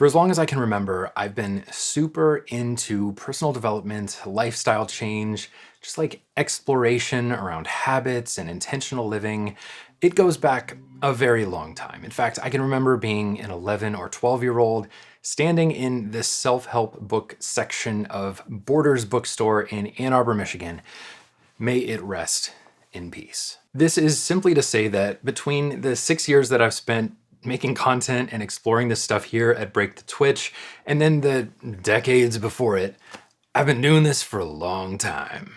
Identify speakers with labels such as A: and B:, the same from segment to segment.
A: For as long as I can remember, I've been super into personal development, lifestyle change, just like exploration around habits and intentional living. It goes back a very long time. In fact, I can remember being an 11 or 12-year-old standing in this self-help book section of Borders bookstore in Ann Arbor, Michigan. May it rest in peace. This is simply to say that between the 6 years that I've spent making content and exploring this stuff here at Break the Twitch, and then the decades before it, I've been doing this for a long time.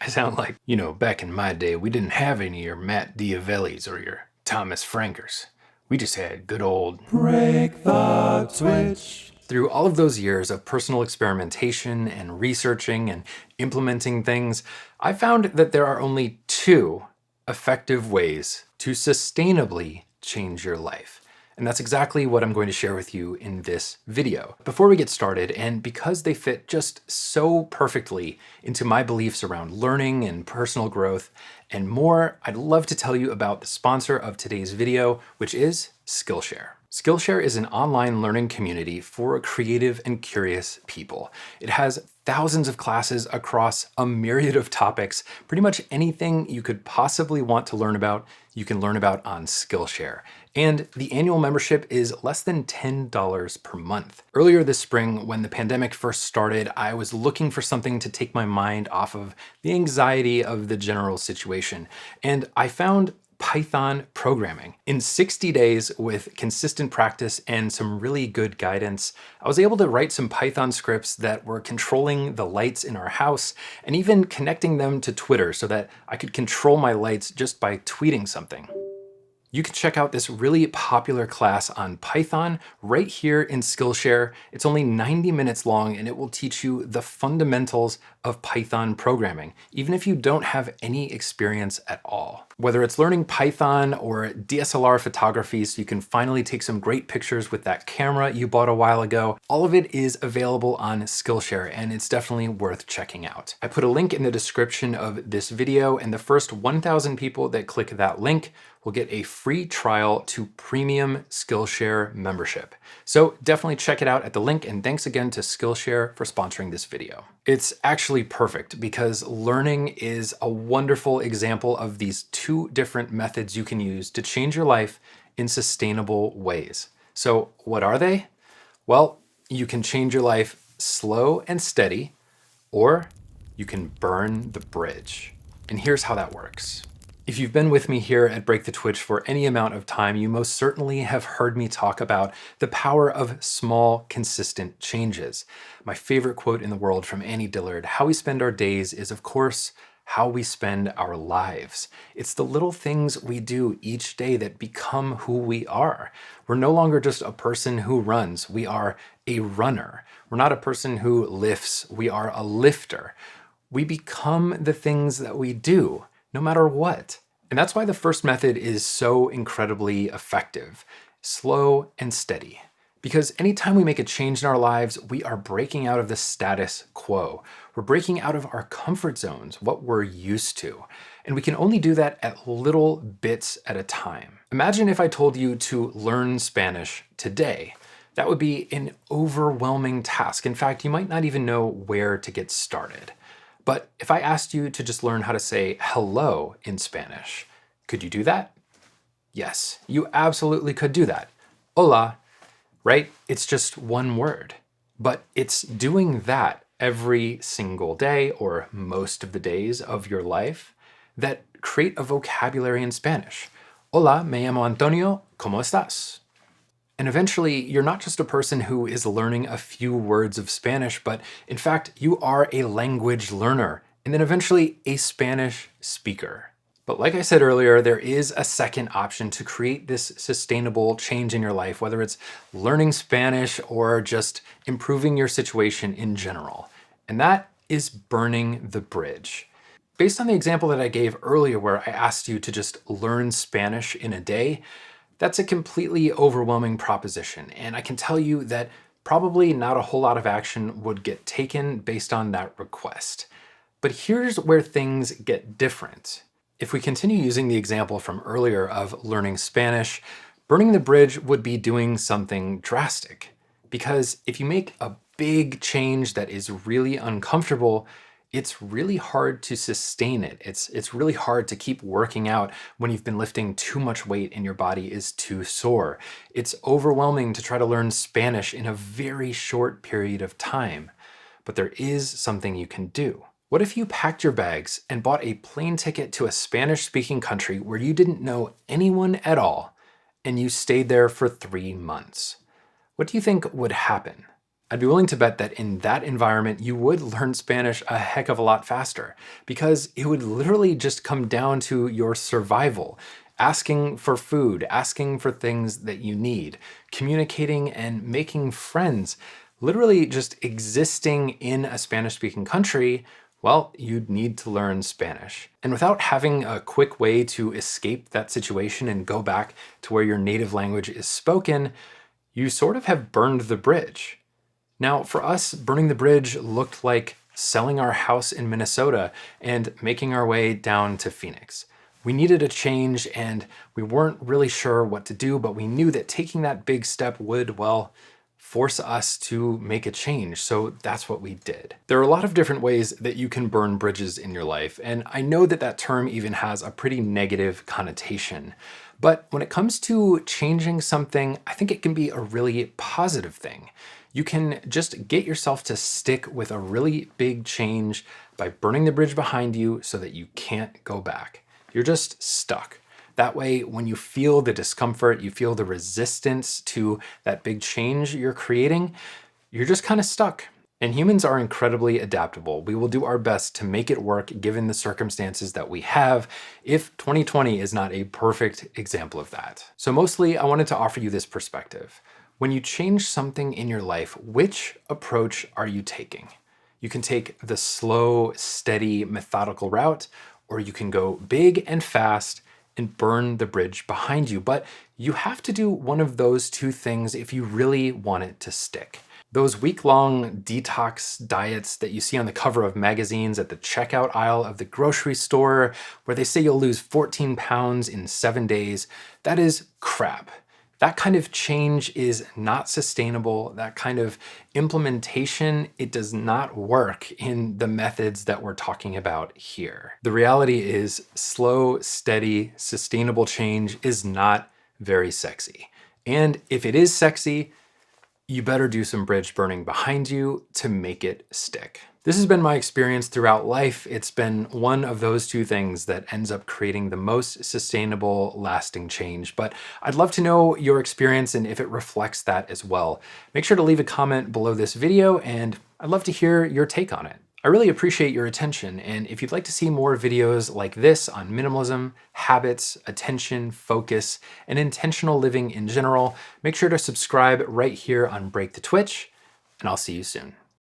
A: I sound like, back in my day, we didn't have any of your Matt Diavellis or your Thomas Frankers. We just had good old Break the Twitch. Through all of those years of personal experimentation and researching and implementing things, I found that there are only two effective ways to sustainably change your life. And that's exactly what I'm going to share with you in this video. Before we get started, and because they fit just so perfectly into my beliefs around learning and personal growth and more, I'd love to tell you about the sponsor of today's video, which is Skillshare. Skillshare is an online learning community for creative and curious people. It has thousands of classes across a myriad of topics. Pretty much anything you could possibly want to learn about, you can learn about on Skillshare. And the annual membership is less than $10 per month. Earlier this spring, when the pandemic first started, I was looking for something to take my mind off of the anxiety of the general situation. And I found Python programming. In 60 days with consistent practice and some really good guidance, I was able to write some Python scripts that were controlling the lights in our house and even connecting them to Twitter so that I could control my lights just by tweeting something. You can check out this really popular class on Python right here in Skillshare. It's only 90 minutes long and it will teach you the fundamentals of Python programming, even if you don't have any experience at all. Whether it's learning Python or DSLR photography so you can finally take some great pictures with that camera you bought a while ago, all of it is available on Skillshare and it's definitely worth checking out. I put a link in the description of this video and the first 1,000 people that click that link will get a free trial to premium Skillshare membership. So definitely check it out at the link, and thanks again to Skillshare for sponsoring this video. It's actually perfect because learning is a wonderful example of these two different methods you can use to change your life in sustainable ways. So what are they? Well, you can change your life slow and steady, or you can burn the bridge. And here's how that works. If you've been with me here at Break the Twitch for any amount of time, you most certainly have heard me talk about the power of small, consistent changes. My favorite quote in the world from Annie Dillard, "How we spend our days is, of course, how we spend our lives." It's the little things we do each day that become who we are. We're no longer just a person who runs. We are a runner. We're not a person who lifts. We are a lifter. We become the things that we do, no matter what. And that's why the first method is so incredibly effective, slow and steady. Because anytime we make a change in our lives, we are breaking out of the status quo. We're breaking out of our comfort zones, what we're used to. And we can only do that at little bits at a time. Imagine if I told you to learn Spanish today. That would be an overwhelming task. In fact, you might not even know where to get started. But if I asked you to just learn how to say hello in Spanish, could you do that? Yes, you absolutely could do that. Hola, right? It's just one word. But it's doing that every single day or most of the days of your life that create a vocabulary in Spanish. Hola, me llamo Antonio, ¿cómo estás? And eventually, you're not just a person who is learning a few words of Spanish, but in fact, you are a language learner, and then eventually a Spanish speaker. But like I said earlier, there is a second option to create this sustainable change in your life, whether it's learning Spanish or just improving your situation in general. And that is burning the bridge. Based on the example that I gave earlier, where I asked you to just learn Spanish in a day, that's a completely overwhelming proposition, and I can tell you that probably not a whole lot of action would get taken based on that request. But here's where things get different. If we continue using the example from earlier of learning Spanish, burning the bridge would be doing something drastic. Because if you make a big change that is really uncomfortable, it's really hard to sustain it. It's really hard to keep working out when you've been lifting too much weight and your body is too sore. It's overwhelming to try to learn Spanish in a very short period of time. But there is something you can do. What if you packed your bags and bought a plane ticket to a Spanish-speaking country where you didn't know anyone at all, and you stayed there for 3 months? What do you think would happen? I'd be willing to bet that in that environment, you would learn Spanish a heck of a lot faster because it would literally just come down to your survival, asking for food, asking for things that you need, communicating and making friends, literally just existing in a Spanish-speaking country. Well, you'd need to learn Spanish. And without having a quick way to escape that situation and go back to where your native language is spoken, you sort of have burned the bridge. Now, for us, burning the bridge looked like selling our house in Minnesota and making our way down to Phoenix. We needed a change and we weren't really sure what to do, but we knew that taking that big step would, well, force us to make a change. So that's what we did. There are a lot of different ways that you can burn bridges in your life, and I know that that term even has a pretty negative connotation. But when it comes to changing something, I think it can be a really positive thing. You can just get yourself to stick with a really big change by burning the bridge behind you so that you can't go back. You're just stuck. That way, when you feel the discomfort, you feel the resistance to that big change you're creating, you're just kind of stuck. And humans are incredibly adaptable. We will do our best to make it work given the circumstances that we have, if 2020 is not a perfect example of that. So mostly, I wanted to offer you this perspective. When you change something in your life, which approach are you taking? You can take the slow, steady, methodical route, or you can go big and fast and burn the bridge behind you. But you have to do one of those two things if you really want it to stick. Those week-long detox diets that you see on the cover of magazines at the checkout aisle of the grocery store, where they say you'll lose 14 pounds in 7 days, that is crap. That kind of change is not sustainable. That kind of implementation, it does not work in the methods that we're talking about here. The reality is slow, steady, sustainable change is not very sexy. And if it is sexy, you better do some bridge burning behind you to make it stick. This has been my experience throughout life. It's been one of those two things that ends up creating the most sustainable, lasting change. But I'd love to know your experience and if it reflects that as well. Make sure to leave a comment below this video, and I'd love to hear your take on it. I really appreciate your attention, and if you'd like to see more videos like this on minimalism, habits, attention, focus, and intentional living in general, make sure to subscribe right here on Break the Twitch, and I'll see you soon.